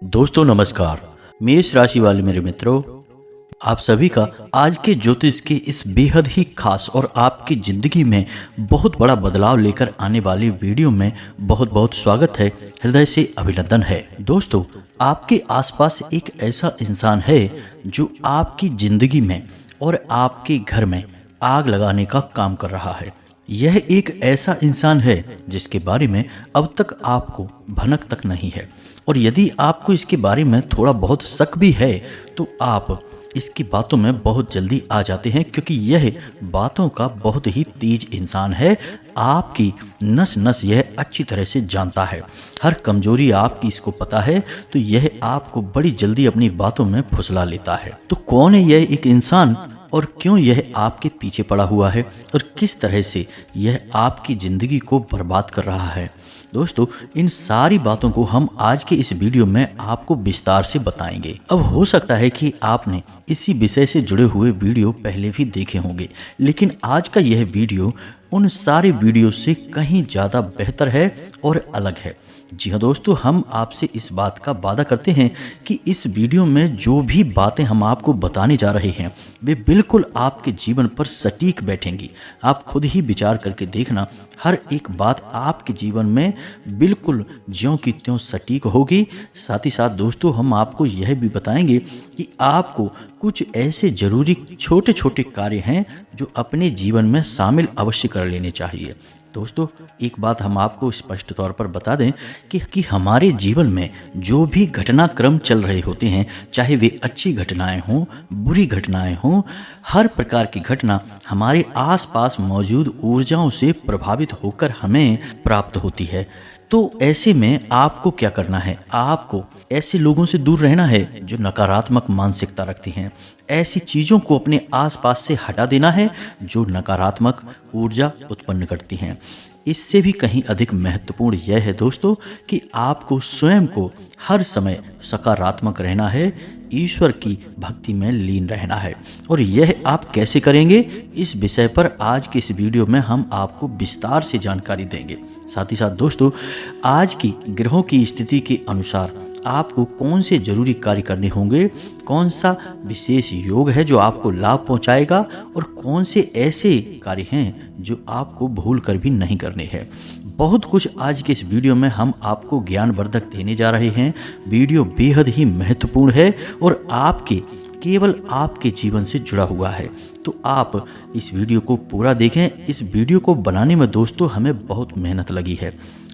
दोस्तों नमस्कार। मेष राशि वाले मेरे मित्रों, आप सभी का आज के ज्योतिष के इस बेहद ही खास और आपकी जिंदगी में बहुत बड़ा बदलाव लेकर आने वाली वीडियो में बहुत बहुत स्वागत है, हृदय से अभिनंदन है। दोस्तों, आपके आसपास एक ऐसा इंसान है जो आपकी जिंदगी में और आपके घर में आग लगाने का काम कर रहा है। यह एक ऐसा इंसान है जिसके बारे में अब तक आपको भनक तक नहीं है, और यदि आपको इसके बारे में थोड़ा बहुत शक भी है तो आप इसकी बातों में बहुत जल्दी आ जाते हैं, क्योंकि यह बातों का बहुत ही तेज इंसान है। आपकी नस नस यह अच्छी तरह से जानता है, हर कमजोरी आपकी इसको पता है, तो यह आपको बड़ी जल्दी अपनी बातों में फुसला लेता है। तो कौन है यह एक इंसान और क्यों यह आपके पीछे पड़ा हुआ है और किस तरह से यह आपकी ज़िंदगी को बर्बाद कर रहा है? दोस्तों, इन सारी बातों को हम आज के इस वीडियो में आपको विस्तार से बताएंगे। अब हो सकता है कि आपने इसी विषय से जुड़े हुए वीडियो पहले भी देखे होंगे, लेकिन आज का यह वीडियो उन सारे वीडियो से कहीं ज़्यादा बेहतर है और अलग है। जी हाँ दोस्तों, हम आपसे इस बात का वादा करते हैं कि इस वीडियो में जो भी बातें हम आपको बताने जा रहे हैं वे बिल्कुल आपके जीवन पर सटीक बैठेंगी। आप खुद ही विचार करके देखना, हर एक बात आपके जीवन में बिल्कुल ज्यों की त्यों सटीक होगी। साथ ही साथ दोस्तों, हम आपको यह भी बताएंगे कि आपको कुछ ऐसे ज़रूरी छोटे छोटे कार्य हैं जो अपने जीवन में शामिल अवश्य कर लेने चाहिए। दोस्तों, एक बात हम आपको स्पष्ट तौर पर बता दें कि हमारे जीवन में जो भी घटनाक्रम चल रहे होते हैं, चाहे वे अच्छी घटनाएं हों, बुरी घटनाएं हों, हर प्रकार की घटना हमारे आसपास मौजूद ऊर्जाओं से प्रभावित होकर हमें प्राप्त होती है। तो ऐसे में आपको क्या करना है? आपको ऐसे लोगों से दूर रहना है जो नकारात्मक मानसिकता रखती हैं। ऐसी चीज़ों को अपने आसपास से हटा देना है जो नकारात्मक ऊर्जा उत्पन्न करती हैं। इससे भी कहीं अधिक महत्वपूर्ण यह है दोस्तों कि आपको स्वयं को हर समय सकारात्मक रहना है, ईश्वर की भक्ति में लीन रहना है। और यह आप कैसे करेंगे, इस विषय पर आज के इस वीडियो में हम आपको विस्तार से जानकारी देंगे। साथ ही साथ दोस्तों, आज की ग्रहों की स्थिति के अनुसार आपको कौन से जरूरी कार्य करने होंगे, कौन सा विशेष योग है जो आपको लाभ पहुंचाएगा, और कौन से ऐसे कार्य हैं जो आपको भूल कर भी नहीं करने हैं। बहुत कुछ आज के इस वीडियो में हम आपको ज्ञानवर्धक देने जा रहे हैं। वीडियो बेहद ही महत्वपूर्ण है और केवल आपके जीवन से जुड़ा हुआ है, तो आप इस वीडियो को पूरा देखें। इस वीडियो को बनाने में दोस्तों हमें बहुत मेहनत लगी है।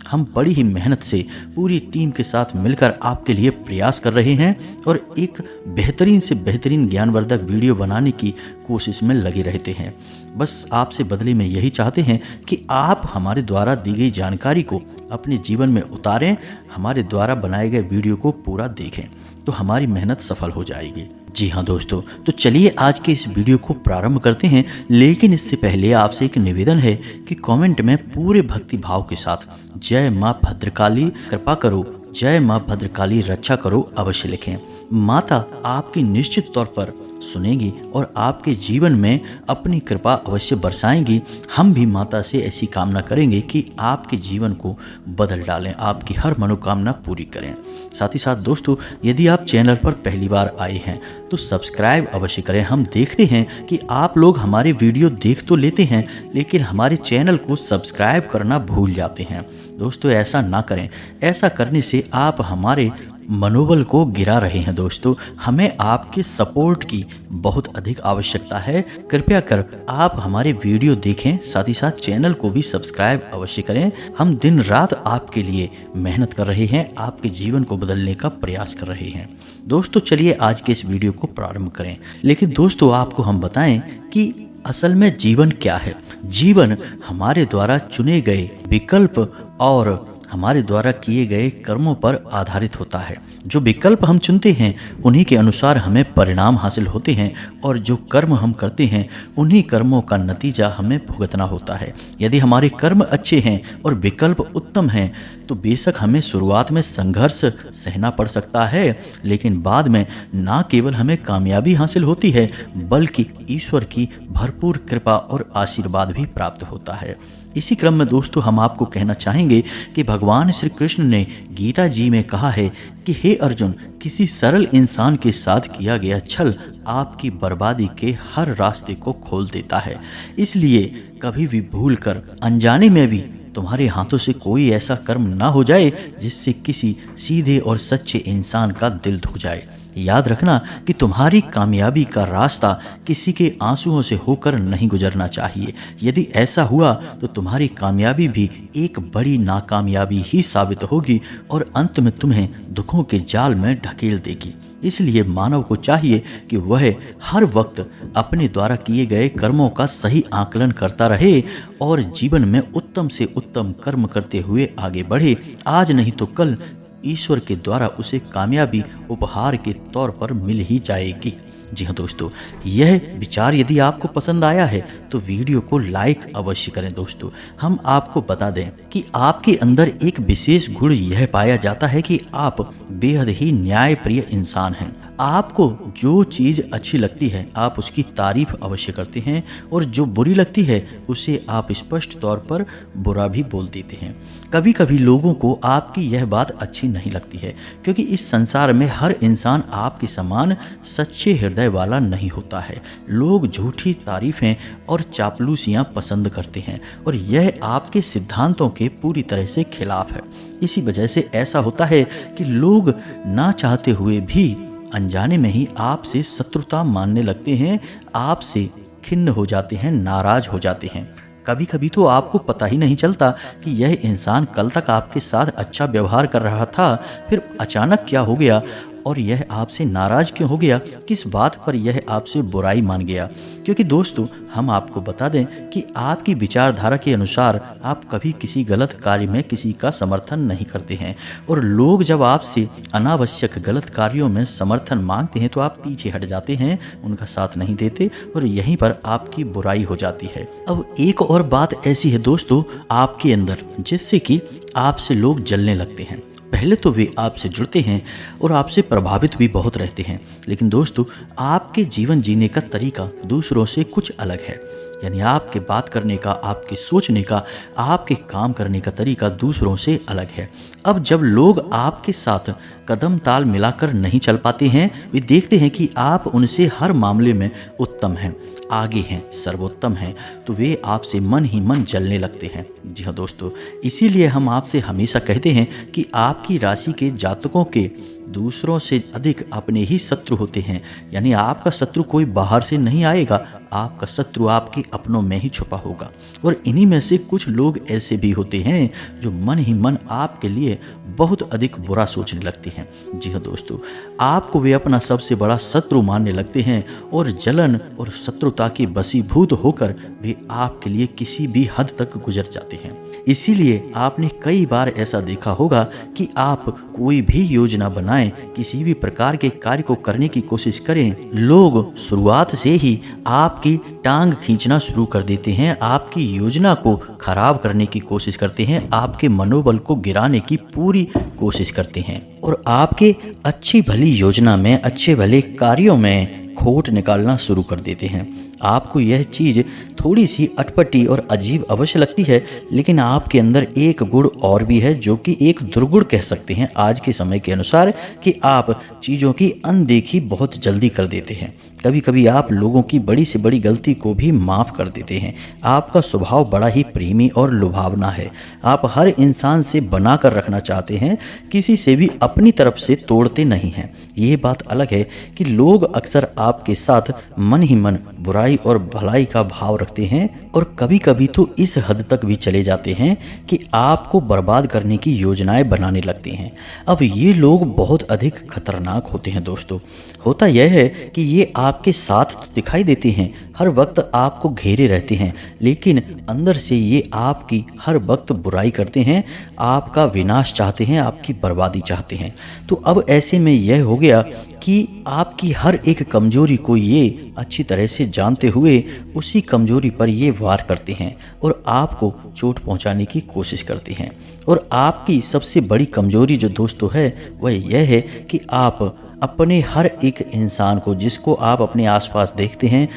हम बड़ी ही मेहनत से पूरी टीम के साथ मिलकर आपके लिए प्रयास कर रहे हैं और एक बेहतरीन से बेहतरीन ज्ञानवर्धक वीडियो बनाने की कोशिश में लगे रहते हैं। बस आपसे बदले में यही चाहते हैं कि आप हमारे द्वारा दी गई जानकारी को अपने जीवन में उतारें, हमारे द्वारा बनाए गए वीडियो को पूरा देखें, तो हमारी मेहनत सफल हो जाएगी। जी हाँ दोस्तों, तो चलिए आज के इस वीडियो को प्रारंभ करते हैं। लेकिन इससे पहले आपसे एक निवेदन है कि कमेंट में पूरे भक्ति भाव के साथ जय माँ भद्रकाली कृपा करो, जय माँ भद्रकाली रक्षा करो अवश्य लिखें। माता आपकी निश्चित तौर पर सुनेगी और आपके जीवन में अपनी कृपा अवश्य बरसाएंगी। हम भी माता से ऐसी कामना करेंगे कि आपके जीवन को बदल डालें, आपकी हर मनोकामना पूरी करें। साथ ही साथ दोस्तों, यदि आप चैनल पर पहली बार आए हैं तो सब्सक्राइब अवश्य करें। हम देखते हैं कि आप लोग हमारे वीडियो देख तो लेते हैं, लेकिन हमारे चैनल को सब्सक्राइब करना भूल जाते हैं। दोस्तों, ऐसा ना करें। ऐसा करने से आप हमारे मनोबल को गिरा रहे हैं। दोस्तों, हमें आपके सपोर्ट की बहुत अधिक आवश्यकता है। कृपया कर आप हमारे वीडियो देखें, साथ ही साथ चैनल को भी सब्सक्राइब अवश्य करें। हम दिन रात आपके लिए मेहनत कर रहे हैं, आपके जीवन को बदलने का प्रयास कर रहे हैं। दोस्तों, चलिए आज के इस वीडियो को प्रारंभ करें। लेकिन दोस्तों, आपको हम बताएं कि असल में जीवन क्या है। जीवन हमारे द्वारा चुने गए विकल्प और हमारे द्वारा किए गए कर्मों पर आधारित होता है। जो विकल्प हम चुनते हैं उन्हीं के अनुसार हमें परिणाम हासिल होते हैं, और जो कर्म हम करते हैं उन्हीं कर्मों का नतीजा हमें भुगतना होता है। यदि हमारे कर्म अच्छे हैं और विकल्प उत्तम हैं तो बेशक हमें शुरुआत में संघर्ष सहना पड़ सकता है, लेकिन बाद में ना केवल हमें कामयाबी हासिल होती है बल्कि ईश्वर की भरपूर कृपा और आशीर्वाद भी प्राप्त होता है। इसी क्रम में दोस्तों हम आपको कहना चाहेंगे कि भगवान श्री कृष्ण ने गीता जी में कहा है कि हे अर्जुन, किसी सरल इंसान के साथ किया गया छल आपकी बर्बादी के हर रास्ते को खोल देता है। इसलिए कभी भी भूल कर अनजाने में भी तुम्हारे हाथों से कोई ऐसा कर्म ना हो जाए जिससे किसी सीधे और सच्चे इंसान का दिल धुक जाए। याद रखना कि तुम्हारी कामयाबी का रास्ता किसी के आंसुओं से होकर नहीं गुजरना चाहिए। यदि ऐसा हुआ तो तुम्हारी कामयाबी भी एक बड़ी नाकामयाबी ही साबित होगी और अंत में तुम्हें दुखों के जाल में ढकेल देगी। इसलिए मानव को चाहिए कि वह हर वक्त अपने द्वारा किए गए कर्मों का सही आकलन करता रहे और जीवन में उत्तम से उत्तम कर्म करते हुए आगे बढ़े। आज नहीं तो कल ईश्वर के द्वारा उसे कामयाबी उपहार के तौर पर मिल ही जाएगी। जी हाँ दोस्तों, यह विचार यदि आपको पसंद आया है तो वीडियो को लाइक अवश्य करें। दोस्तों, हम आपको बता दें कि आपके अंदर एक विशेष गुण यह पाया जाता है कि आप बेहद ही न्यायप्रिय इंसान हैं। आपको जो चीज़ अच्छी लगती है आप उसकी तारीफ अवश्य करते हैं और जो बुरी लगती है उसे आप स्पष्ट तौर पर बुरा भी बोल देते हैं। कभी कभी लोगों को आपकी यह बात अच्छी नहीं लगती है क्योंकि इस संसार में हर इंसान आपके समान सच्चे हृदय वाला नहीं होता है। लोग झूठी तारीफें और चापलूसियाँ पसंद करते हैं और यह आपके सिद्धांतों के पूरी तरह से खिलाफ है। इसी वजह से ऐसा होता है कि लोग ना चाहते हुए भी अनजाने में ही आपसे शत्रुता मानने लगते हैं, आपसे खिन्न हो जाते हैं, नाराज हो जाते हैं। कभी कभी तो आपको पता ही नहीं चलता कि यह इंसान कल तक आपके साथ अच्छा व्यवहार कर रहा था, फिर अचानक क्या हो गया और यह आपसे नाराज क्यों हो गया, किस बात पर यह आपसे बुराई मान गया। क्योंकि दोस्तों, हम आपको बता दें कि आपकी विचारधारा के अनुसार आप कभी किसी गलत कार्य में किसी का समर्थन नहीं करते हैं और लोग जब आपसे अनावश्यक गलत कार्यों में समर्थन मांगते हैं तो आप पीछे हट जाते हैं, उनका साथ नहीं देते और यहीं पर आपकी बुराई हो जाती है। अब एक और बात ऐसी है दोस्तों आपके अंदर जिससे कि आपसे लोग जलने लगते हैं। पहले तो वे आपसे जुड़ते हैं और आपसे प्रभावित भी बहुत रहते हैं, लेकिन दोस्तों आपके जीवन जीने का तरीका दूसरों से कुछ अलग है। यानी आपके बात करने का, आपके सोचने का, आपके काम करने का तरीका दूसरों से अलग है। अब जब लोग आपके साथ कदम ताल मिलाकर नहीं चल पाते हैं, वे देखते हैं कि आप उनसे हर मामले में उत्तम हैं, आगे हैं, सर्वोत्तम हैं, तो वे आपसे मन ही मन जलने लगते हैं। जी हाँ दोस्तों, इसीलिए हम आपसे हमेशा कहते हैं कि आपकी राशि के जातकों के दूसरों से अधिक अपने ही शत्रु होते हैं। यानी आपका शत्रु कोई बाहर से नहीं आएगा, आपका शत्रु आपके अपनों में ही छुपा होगा। और इन्हीं में से कुछ लोग ऐसे भी होते हैं जो मन ही मन आपके लिए बहुत अधिक बुरा सोचने लगते हैं। जी हाँ दोस्तों, आपको वे अपना सबसे बड़ा शत्रु मानने लगते हैं और जलन और शत्रुता के वशीभूत होकर वे आपके लिए किसी भी हद तक गुजर जाते हैं। इसीलिए आपने कई बार ऐसा देखा होगा कि आप कोई भी योजना बनाएं, किसी भी प्रकार के कार्य को करने की कोशिश करें, लोग शुरुआत से ही आपकी टांग खींचना शुरू कर देते हैं, आपकी योजना को खराब करने की कोशिश करते हैं, आपके मनोबल को गिराने की पूरी कोशिश करते हैं और आपके अच्छी भली योजना में, अच्छे भले कार्यों में खोट निकालना शुरू कर देते हैं। आपको यह चीज़ थोड़ी सी अटपटी और अजीब अवश्य लगती है, लेकिन आपके अंदर एक गुण और भी है जो कि एक दुर्गुण कह सकते हैं आज के समय के अनुसार, कि आप चीज़ों की अनदेखी बहुत जल्दी कर देते हैं। कभी कभी आप लोगों की बड़ी से बड़ी गलती को भी माफ़ कर देते हैं। आपका स्वभाव बड़ा ही प्रेमी और लुभावना है। आप हर इंसान से बना कर रखना चाहते हैं, किसी से भी अपनी तरफ से तोड़ते नहीं हैं। ये बात अलग है कि लोग अक्सर आपके साथ मन ही मन बुराई और भलाई का भाव रखते हैं और कभी कभी तो इस हद तक भी चले जाते हैं कि आपको बर्बाद करने की योजनाएं बनाने लगते हैं। अब ये लोग बहुत अधिक खतरनाक होते हैं दोस्तों। होता यह है कि ये आपके साथ तो दिखाई देते हैं, हर वक्त आपको घेरे रहते हैं, लेकिन अंदर से ये आपकी हर वक्त बुराई करते हैं, आपका विनाश चाहते हैं, आपकी बर्बादी चाहते हैं। तो अब ऐसे में यह हो गया कि आपकी हर एक कमजोरी को ये अच्छी तरह से जानते हुए उसी कमजोरी पर ये वार करते हैं और आपको चोट पहुंचाने की कोशिश करते हैं। और आपकी सबसे बड़ी कमजोरी जो दोस्तों है वह यह है कि आप अपने हर एक इंसान को, जिसको आप अपने आसपास देखते हैं,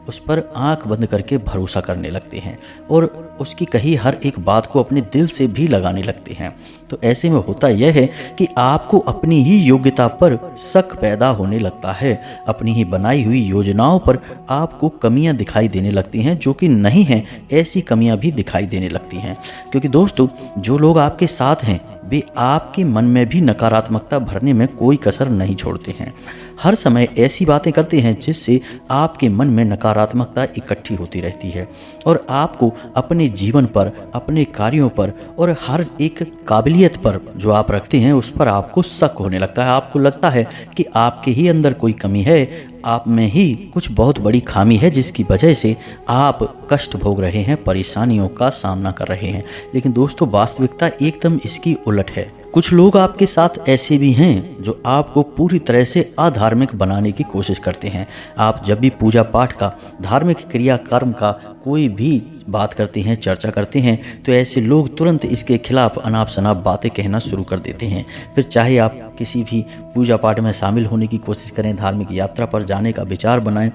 उस पर आंख बंद करके भरोसा करने लगते हैं और उसकी कही हर एक बात को अपने दिल से भी लगाने लगते हैं। तो ऐसे में होता यह है कि आपको अपनी ही योग्यता पर शक पैदा होने लगता है। अपनी ही बनाई हुई योजनाओं पर आपको कमियां दिखाई देने लगती हैं, जो कि नहीं हैं ऐसी कमियां भी दिखाई देने लगती हैं। क्योंकि दोस्तों, जो लोग आपके साथ हैं वे आपके मन में भी नकारात्मकता भरने में कोई कसर नहीं छोड़ते हैं। हर समय ऐसी बातें करते हैं जिससे आपके मन में नकारात्मकता इकट्ठी होती रहती है और आपको अपने जीवन पर, अपने कार्यों पर और हर एक काबिलियत पर जो आप रखते हैं उस पर आपको शक होने लगता है। आपको लगता है कि आपके ही अंदर कोई कमी है, आप में ही कुछ बहुत बड़ी खामी है जिसकी वजह से आप कष्ट भोग रहे हैं, परेशानियों का सामना कर रहे हैं। लेकिन दोस्तों, वास्तविकता एकदम इसकी उलट है। कुछ लोग आपके साथ ऐसे भी हैं जो आपको पूरी तरह से अधार्मिक बनाने की कोशिश करते हैं। आप जब भी पूजा पाठ का, धार्मिक क्रियाकर्म का कोई भी बात करते हैं, चर्चा करते हैं, तो ऐसे लोग तुरंत इसके खिलाफ अनाप शनाप बातें कहना शुरू कर देते हैं। फिर चाहे आप किसी भी पूजा पाठ में शामिल होने की कोशिश करें, धार्मिक यात्रा पर जाने का विचार बनाएं,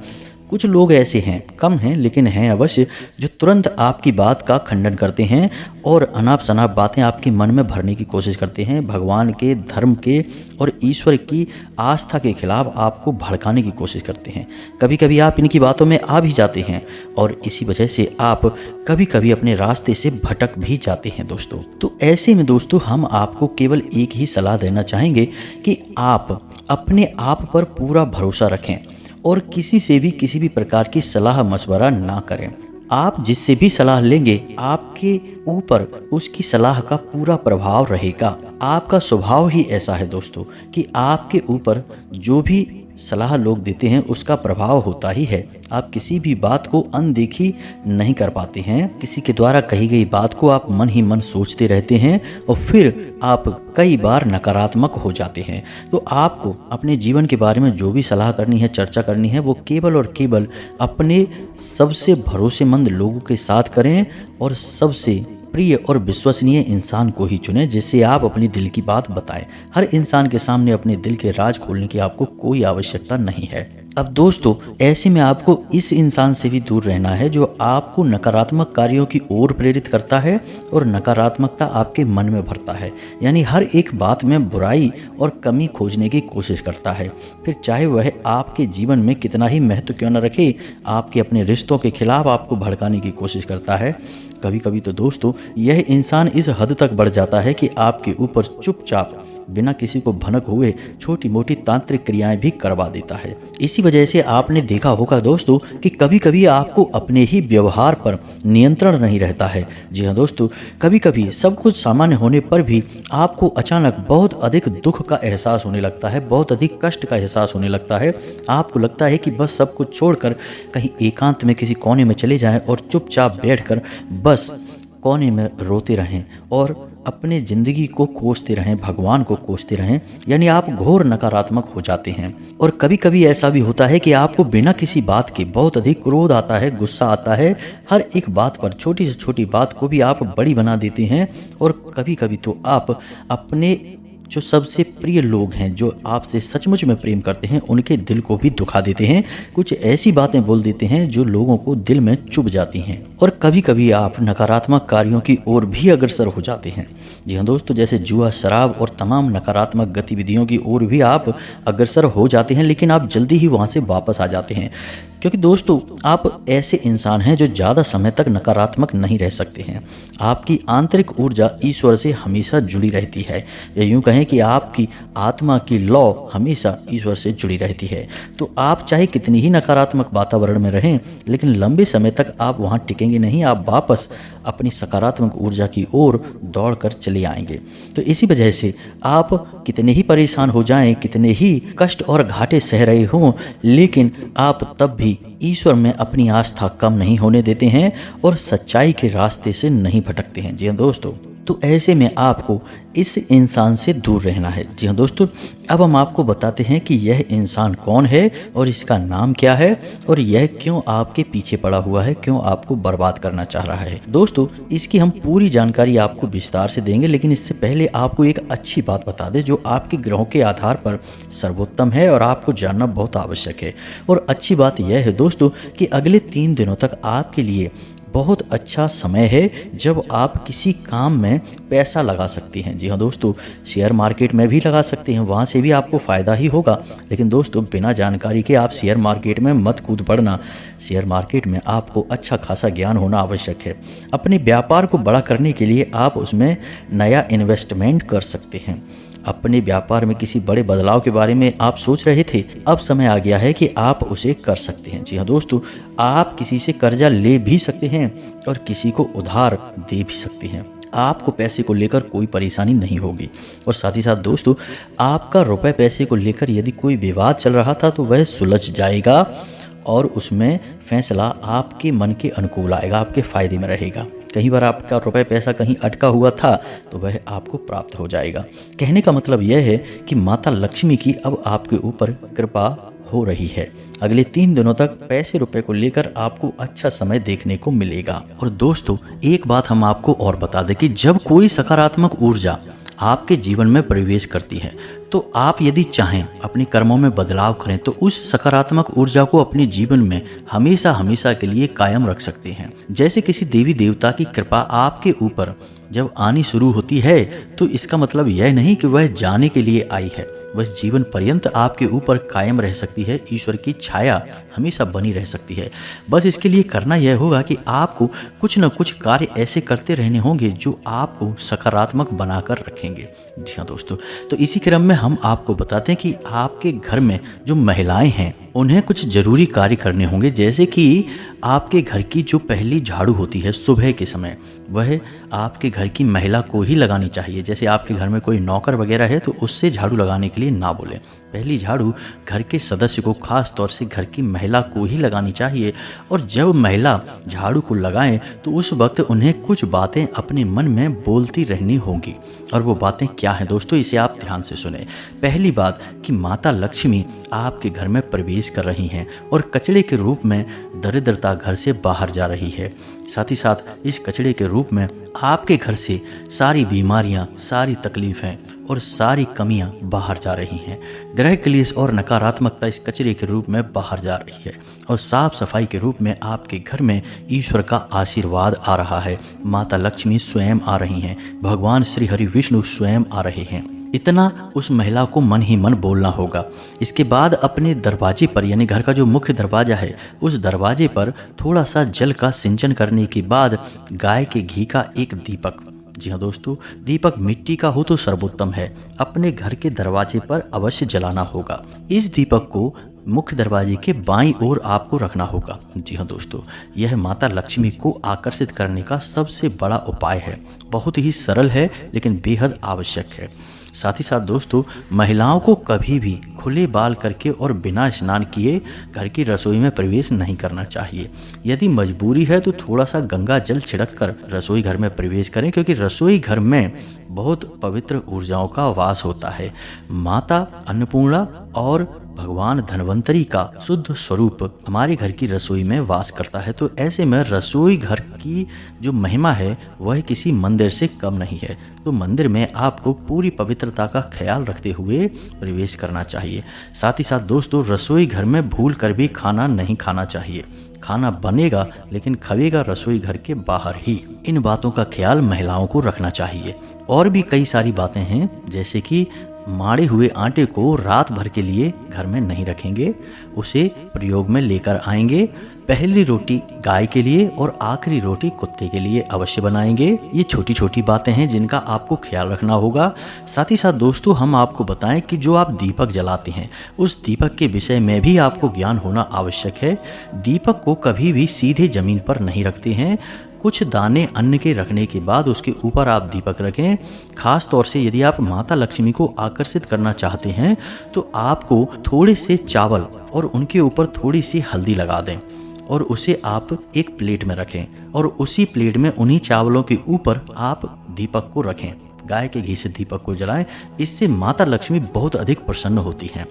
कुछ लोग ऐसे हैं, कम हैं लेकिन हैं अवश्य, जो तुरंत आपकी बात का खंडन करते हैं और अनाप शनाप बातें आपके मन में भरने की कोशिश करते हैं। भगवान के, धर्म के और ईश्वर की आस्था के खिलाफ आपको भड़काने की कोशिश करते हैं। कभी कभी आप इनकी बातों में आ भी जाते हैं और इसी वजह से आप कभी कभी अपने रास्ते से भटक भी जाते हैं दोस्तों। तो ऐसे में दोस्तों, हम आपको केवल एक ही सलाह देना चाहेंगे कि आप अपने आप पर पूरा भरोसा रखें और किसी से भी किसी भी प्रकार की सलाह मशवरा ना करें। आप जिससे भी सलाह लेंगे आपके ऊपर उसकी सलाह का पूरा प्रभाव रहेगा। आपका स्वभाव ही ऐसा है दोस्तों कि आपके ऊपर जो भी सलाह लोग देते हैं उसका प्रभाव होता ही है। आप किसी भी बात को अनदेखी नहीं कर पाते हैं। किसी के द्वारा कही गई बात को आप मन ही मन सोचते रहते हैं और फिर आप कई बार नकारात्मक हो जाते हैं। तो आपको अपने जीवन के बारे में जो भी सलाह करनी है, चर्चा करनी है, वो केवल और केवल अपने सबसे भरोसेमंद लोगों के साथ करें और सबसे प्रिय और विश्वसनीय इंसान को ही चुनें जिससे आप अपनी दिल की बात बताएं। हर इंसान के सामने अपने दिल के राज खोलने की आपको कोई आवश्यकता नहीं है। अब दोस्तों, ऐसे में आपको इस इंसान से भी दूर रहना है जो आपको नकारात्मक कार्यों की ओर प्रेरित करता है और नकारात्मकता आपके मन में भरता है, यानी हर एक बात में बुराई और कमी खोजने की कोशिश करता है। फिर चाहे वह आपके जीवन में कितना ही महत्व क्यों न रखे, आपके अपने रिश्तों के खिलाफ आपको भड़काने की कोशिश करता है। कभी कभी तो दोस्तों, यह इंसान इस हद तक बढ़ जाता है कि आपके ऊपर चुपचाप बिना किसी को भनक हुए छोटी मोटी तांत्रिक क्रियाएं भी करवा देता है। इसी वजह से आपने देखा होगा दोस्तों कि कभी कभी आपको अपने ही व्यवहार पर नियंत्रण नहीं रहता है। जी हाँ दोस्तों, कभी कभी सब कुछ सामान्य होने पर भी आपको अचानक बहुत अधिक दुख का एहसास होने लगता है, बहुत अधिक कष्ट का एहसास होने लगता है। आपको लगता है कि बस सब कुछ छोड़कर कहीं एकांत में किसी कोने में चले जाएं और चुपचाप बैठकर बस कोने में रोते रहें और अपने ज़िंदगी को कोसते रहें, भगवान को कोसते रहें, यानी आप घोर नकारात्मक हो जाते हैं। और कभी कभी ऐसा भी होता है कि आपको बिना किसी बात के बहुत अधिक क्रोध आता है, गुस्सा आता है। हर एक बात पर, छोटी से छोटी बात को भी आप बड़ी बना देते हैं और कभी कभी तो आप अपने जो सबसे प्रिय लोग हैं, जो आपसे सचमुच में प्रेम करते हैं, उनके दिल को भी दुखा देते हैं। कुछ ऐसी बातें बोल देते हैं जो लोगों को दिल में चुभ जाती हैं और कभी कभी आप नकारात्मक कार्यों की ओर भी अग्रसर हो जाते हैं। जी हाँ दोस्तों, जैसे जुआ, शराब और तमाम नकारात्मक गतिविधियों की ओर भी आप अग्रसर हो जाते हैं, लेकिन आप जल्दी ही वहाँ से वापस आ जाते हैं। क्योंकि दोस्तों, आप ऐसे इंसान हैं जो ज़्यादा समय तक नकारात्मक नहीं रह सकते हैं। आपकी आंतरिक ऊर्जा ईश्वर से हमेशा जुड़ी रहती है, या यूँ कहें कि आपकी आत्मा की लौ हमेशा ईश्वर से जुड़ी रहती है। तो आप चाहे कितनी ही नकारात्मक वातावरण में रहें, लेकिन लंबे समय तक आप वहाँ टिकेंगे नहीं। आप वापस अपनी सकारात्मक ऊर्जा की ओर दौड़कर चले आएंगे। तो इसी वजह से आप कितने ही परेशान हो जाएं, कितने ही कष्ट और घाटे सह रहे हों, लेकिन आप तब भी ईश्वर में अपनी आस्था कम नहीं होने देते हैं और सच्चाई के रास्ते से नहीं भटकते हैं। जी हाँ दोस्तों, तो ऐसे में आपको इस इंसान से दूर रहना है। जी हाँ दोस्तों, अब हम आपको बताते हैं कि यह इंसान कौन है और इसका नाम क्या है और यह क्यों आपके पीछे पड़ा हुआ है, क्यों आपको बर्बाद करना चाह रहा है। दोस्तों, इसकी हम पूरी जानकारी आपको विस्तार से देंगे, लेकिन इससे पहले आपको एक अच्छी बात बता दें जो आपके ग्रहों के आधार पर सर्वोत्तम है और आपको जानना बहुत आवश्यक है। और अच्छी बात यह है दोस्तों कि अगले 3 दिनों तक आपके लिए बहुत अच्छा समय है जब आप किसी काम में पैसा लगा सकती हैं। जी हाँ दोस्तों, शेयर मार्केट में भी लगा सकते हैं, वहाँ से भी आपको फ़ायदा ही होगा। लेकिन दोस्तों, बिना जानकारी के आप शेयर मार्केट में मत कूद पड़ना। शेयर मार्केट में आपको अच्छा खासा ज्ञान होना आवश्यक है। अपने व्यापार को बड़ा करने के लिए आप उसमें नया इन्वेस्टमेंट कर सकते हैं। अपने व्यापार में किसी बड़े बदलाव के बारे में आप सोच रहे थे, अब समय आ गया है कि आप उसे कर सकते हैं। जी हाँ दोस्तों, आप किसी से कर्जा ले भी सकते हैं और किसी को उधार दे भी सकते हैं। आपको पैसे को लेकर कोई परेशानी नहीं होगी। और साथ ही साथ दोस्तों, आपका रुपए पैसे को लेकर यदि कोई विवाद चल रहा था तो वह सुलझ जाएगा और उसमें फैसला आपके मन के अनुकूल आएगा, आपके फ़ायदे में रहेगा। कई बार आपका रुपए पैसा कहीं अटका हुआ था तो वह आपको प्राप्त हो जाएगा। कहने का मतलब यह है कि माता लक्ष्मी की अब आपके ऊपर कृपा हो रही है। अगले 3 दिनों तक पैसे रुपए को लेकर आपको अच्छा समय देखने को मिलेगा। और दोस्तों, एक बात हम आपको और बता दें कि जब कोई सकारात्मक ऊर्जा आपके जीवन में प्रवेश करती है तो आप यदि चाहें अपने कर्मों में बदलाव करें तो उस सकारात्मक ऊर्जा को अपने जीवन में हमेशा हमेशा के लिए कायम रख सकते हैं। जैसे किसी देवी देवता की कृपा आपके ऊपर जब आनी शुरू होती है तो इसका मतलब यह नहीं कि वह जाने के लिए आई है, वह जीवन पर्यंत आपके ऊपर कायम रह सकती है। ईश्वर की छाया हमेशा बनी रह सकती है। बस इसके लिए करना यह होगा कि आपको कुछ न कुछ कार्य ऐसे करते रहने होंगे जो आपको सकारात्मक बनाकर रखेंगे। जी हाँ दोस्तों, तो इसी क्रम में हम आपको बताते हैं कि आपके घर में जो महिलाएं हैं उन्हें कुछ जरूरी कार्य करने होंगे। जैसे कि आपके घर की जो पहली झाड़ू होती है सुबह के समय, वह आपके घर की महिला को ही लगानी चाहिए। जैसे आपके घर में कोई नौकर वगैरह है तो उससे झाड़ू लगाने के लिए ना बोलें। पहली झाड़ू घर के सदस्य को, खास तौर से घर की महिला को ही लगानी चाहिए। और जब महिला झाड़ू को लगाएं तो उस वक्त उन्हें कुछ बातें अपने मन में बोलती रहनी होंगी। और वो बातें क्या हैं दोस्तों, इसे आप ध्यान से सुने। पहली बात कि माता लक्ष्मी आपके घर में प्रवेश कर रही हैं और कचड़े के रूप में दरिद्रता घर से बाहर जा रही है। साथ ही साथ इस कचड़े के रूप में आपके घर से सारी बीमारियां, सारी तकलीफें और सारी कमियां बाहर जा रही हैं। ग्रह क्लेश और नकारात्मकता इस कचरे के रूप में बाहर जा रही है और साफ सफाई के रूप में आपके घर में ईश्वर का आशीर्वाद आ रहा है। माता लक्ष्मी स्वयं आ रही हैं, भगवान श्री हरि विष्णु स्वयं आ रहे हैं। इतना उस महिला को मन ही मन बोलना होगा। इसके बाद अपने दरवाजे पर, यानी घर का जो मुख्य दरवाजा है, उस दरवाजे पर थोड़ा सा जल का सिंचन करने के बाद गाय के घी का एक दीपक, जी हाँ दोस्तों, दीपक मिट्टी का हो तो सर्वोत्तम है, अपने घर के दरवाजे पर अवश्य जलाना होगा। इस दीपक को मुख्य दरवाजे के बाईं ओर आपको रखना होगा। जी हाँ दोस्तों, यह माता लक्ष्मी को आकर्षित करने का सबसे बड़ा उपाय है। बहुत ही सरल है लेकिन बेहद आवश्यक है। साथ ही साथ दोस्तों, महिलाओं को कभी भी खुले बाल करके और बिना स्नान किए घर की रसोई में प्रवेश नहीं करना चाहिए। यदि मजबूरी है तो थोड़ा सा गंगा जल छिड़क कर रसोई घर में प्रवेश करें, क्योंकि रसोई घर में बहुत पवित्र ऊर्जाओं का वास होता है। माता अन्नपूर्णा और भगवान धन्वंतरी का शुद्ध स्वरूप हमारे घर की रसोई में वास करता है। तो ऐसे में रसोई घर की जो महिमा है वह किसी मंदिर से कम नहीं है। तो मंदिर में आपको पूरी पवित्रता का ख्याल रखते हुए प्रवेश करना चाहिए। साथ ही साथ दोस्तों, रसोई घर में भूल कर भी खाना नहीं खाना चाहिए। खाना बनेगा लेकिन खवेगा रसोई घर के बाहर ही। इन बातों का ख्याल महिलाओं को रखना चाहिए। और भी कई सारी बातें हैं, जैसे कि माड़े हुए आटे को रात भर के लिए घर में नहीं रखेंगे, उसे प्रयोग में लेकर आएंगे। पहली रोटी गाय के लिए और आखिरी रोटी कुत्ते के लिए अवश्य बनाएंगे। ये छोटी छोटी बातें हैं जिनका आपको ख्याल रखना होगा। साथ ही साथ दोस्तों, हम आपको बताएं कि जो आप दीपक जलाते हैं उस दीपक के विषय में भी आपको ज्ञान होना आवश्यक है। दीपक को कभी भी सीधे जमीन पर नहीं रखते हैं। कुछ दाने अन्न के रखने के बाद उसके ऊपर आप दीपक रखें। खास तौर से यदि आप माता लक्ष्मी को आकर्षित करना चाहते हैं तो आपको थोड़े से चावल और उनके ऊपर थोड़ी सी हल्दी लगा दें और उसे आप एक प्लेट में रखें और उसी प्लेट में उन्हीं चावलों के ऊपर आप दीपक को रखें। गाय के घी से दीपक को जलाएं। इससे माता लक्ष्मी बहुत अधिक प्रसन्न होती हैं।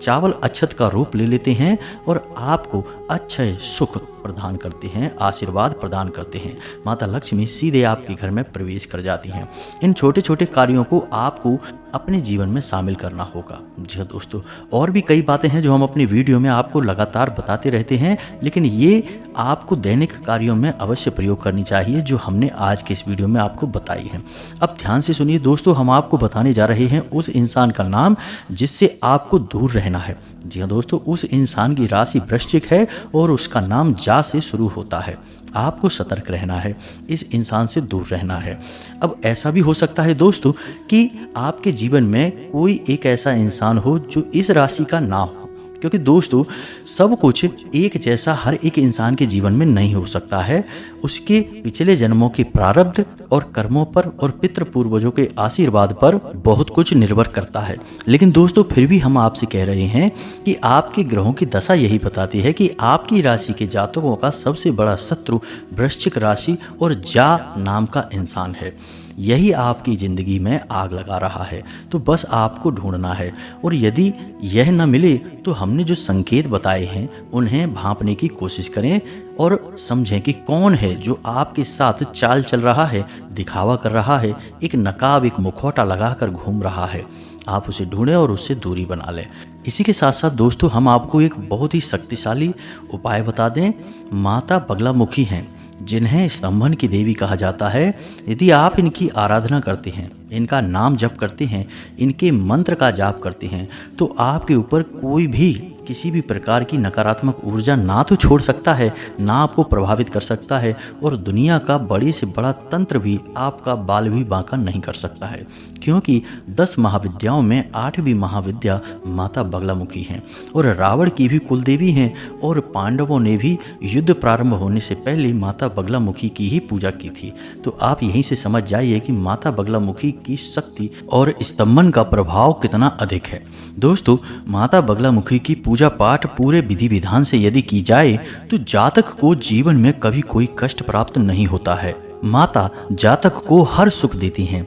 चावल अक्षत का रूप ले लेते हैं और आपको अक्षय सुख प्रदान करते हैं, आशीर्वाद प्रदान करते हैं। माता लक्ष्मी सीधे आपके घर में प्रवेश कर जाती हैं। इन छोटे छोटे कार्यों को आपको अपने जीवन में शामिल करना होगा। जी हाँ दोस्तों, और भी कई बातें हैं जो हम अपनी वीडियो में आपको लगातार बताते रहते हैं, लेकिन ये आपको दैनिक कार्यों में अवश्य प्रयोग करनी चाहिए जो हमने आज के इस वीडियो में आपको बताई है। अब ध्यान से सुनिए दोस्तों, हम आपको बताने जा रहे हैं उस इंसान का नाम जिससे आपको दूर रहना है। जी हाँ दोस्तों, उस इंसान की राशि वृश्चिक है और उसका नाम जा से शुरू होता है। आपको सतर्क रहना है, इस इंसान से दूर रहना है। अब ऐसा भी हो सकता है दोस्तों कि आपके जीवन में कोई एक ऐसा इंसान हो जो इस राशि का ना हो, क्योंकि दोस्तों सब कुछ एक जैसा हर एक इंसान के जीवन में नहीं हो सकता है। उसके पिछले जन्मों के प्रारब्ध और कर्मों पर और पितृ पूर्वजों के आशीर्वाद पर बहुत कुछ निर्भर करता है। लेकिन दोस्तों फिर भी हम आपसे कह रहे हैं कि आपके ग्रहों की दशा यही बताती है कि आपकी राशि के जातकों का सबसे बड़ा शत्रु वृश्चिक राशि और जा नाम का इंसान है। यही आपकी ज़िंदगी में आग लगा रहा है। तो बस आपको ढूंढना है, और यदि यह न मिले तो हमने जो संकेत बताए हैं उन्हें भांपने की कोशिश करें और समझें कि कौन है जो आपके साथ चाल चल रहा है, दिखावा कर रहा है, एक नकाब एक मुखौटा लगाकर घूम रहा है। आप उसे ढूंढें और उससे दूरी बना लें। इसी के साथ साथ दोस्तों हम आपको एक बहुत ही शक्तिशाली उपाय बता दें। माता बगलामुखी हैं, जिन्हें स्तंभन की देवी कहा जाता है। यदि आप इनकी आराधना करते हैं, इनका नाम जप करते हैं, इनके मंत्र का जाप करते हैं, तो आपके ऊपर कोई भी किसी भी प्रकार की नकारात्मक ऊर्जा ना तो छोड़ सकता है, ना आपको प्रभावित कर सकता है, और दुनिया का बड़े से बड़ा तंत्र भी आपका बाल भी बांका नहीं कर सकता है। क्योंकि 10 महाविद्याओं में 8वीं महाविद्या माता बगलामुखी हैं और रावण की भी कुलदेवी हैं, और पांडवों ने भी युद्ध प्रारंभ होने से पहले माता बगलामुखी की ही पूजा की थी। तो आप यहीं से समझ जाइए कि माता बगलामुखी की शक्ति और स्तंभन का प्रभाव कितना अधिक है। दोस्तों माता बगलामुखी की पूजा पाठ पूरे विधि विधान से यदि की जाए तो जातक को जीवन में कभी कोई कष्ट प्राप्त नहीं होता है। माता जातक को हर सुख देती हैं।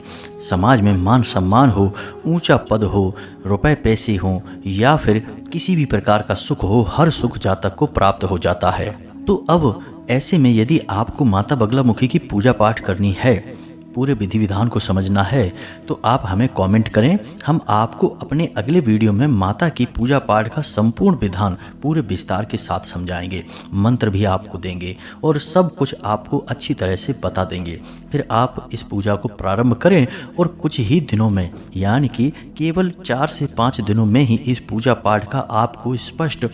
समाज में मान सम्मान हो, ऊंचा पद हो, रुपए पैसे हो, या फिर किसी भी प्रकार का सुख हो, हर सुख जातक को प्राप्त हो जाता है। तो अब ऐसे में यदि आपको माता बगलामुखी की पूजा पाठ करनी है, पूरे विधि विधान को समझना है, तो आप हमें कमेंट करें। हम आपको अपने अगले वीडियो में माता की पूजा पाठ का संपूर्ण विधान पूरे विस्तार के साथ समझाएंगे, मंत्र भी आपको देंगे और सब कुछ आपको अच्छी तरह से बता देंगे। फिर आप इस पूजा को प्रारंभ करें और कुछ ही दिनों में, यानी कि केवल 4 से 5 दिनों में ही इस पूजा पाठ का आपको स्पष्ट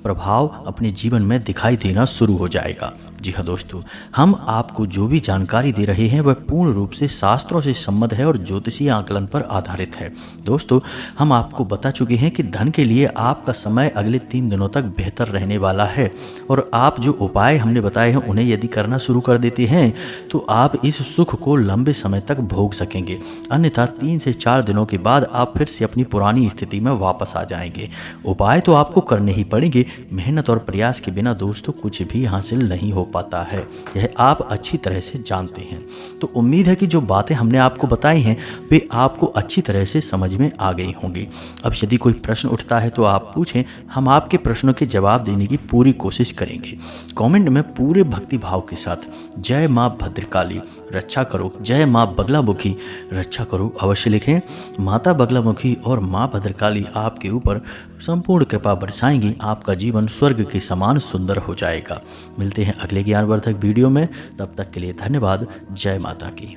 प्रभाव अपने जीवन में दिखाई देना शुरू हो जाएगा। जी हाँ दोस्तों, हम आपको जो भी जानकारी दे रहे हैं वह पूर्ण रूप से शास्त्रों से सम्मत है और ज्योतिषीय आकलन पर आधारित है। दोस्तों हम आपको बता चुके हैं कि धन के लिए आपका समय अगले 3 दिनों तक बेहतर रहने वाला है, और आप जो उपाय हमने बताए हैं उन्हें यदि करना शुरू कर देते हैं तो आप इस सुख को लंबे समय तक भोग सकेंगे। अन्यथा 3 से 4 दिनों के बाद आप फिर से अपनी पुरानी स्थिति में वापस आ जाएंगे। उपाय तो आपको करने ही पड़ेंगे, मेहनत और प्रयास के बिना दोस्तों कुछ भी हासिल नहीं हो पाता है, यह आप अच्छी तरह से जानते हैं। तो उम्मीद है कि जो बातें हमने आपको बताई हैं वे आपको अच्छी तरह से समझ में आ गई होंगी। अब यदि कोई प्रश्न उठता है तो आप पूछें, हम आपके प्रश्नों के जवाब देने की पूरी कोशिश करेंगे। कमेंट में पूरे भक्ति भाव के साथ जय माँ भद्रकाली रक्षा करो, जय माँ बगलामुखी रक्षा करो अवश्य लिखें। माता बगलामुखी और माँ भद्रकाली आपके ऊपर संपूर्ण कृपा बरसाएंगी, आपका जीवन स्वर्ग के समान सुंदर हो जाएगा। मिलते हैं अगले ज्ञानवर्धक वीडियो में, तब तक के लिए धन्यवाद। जय माता की।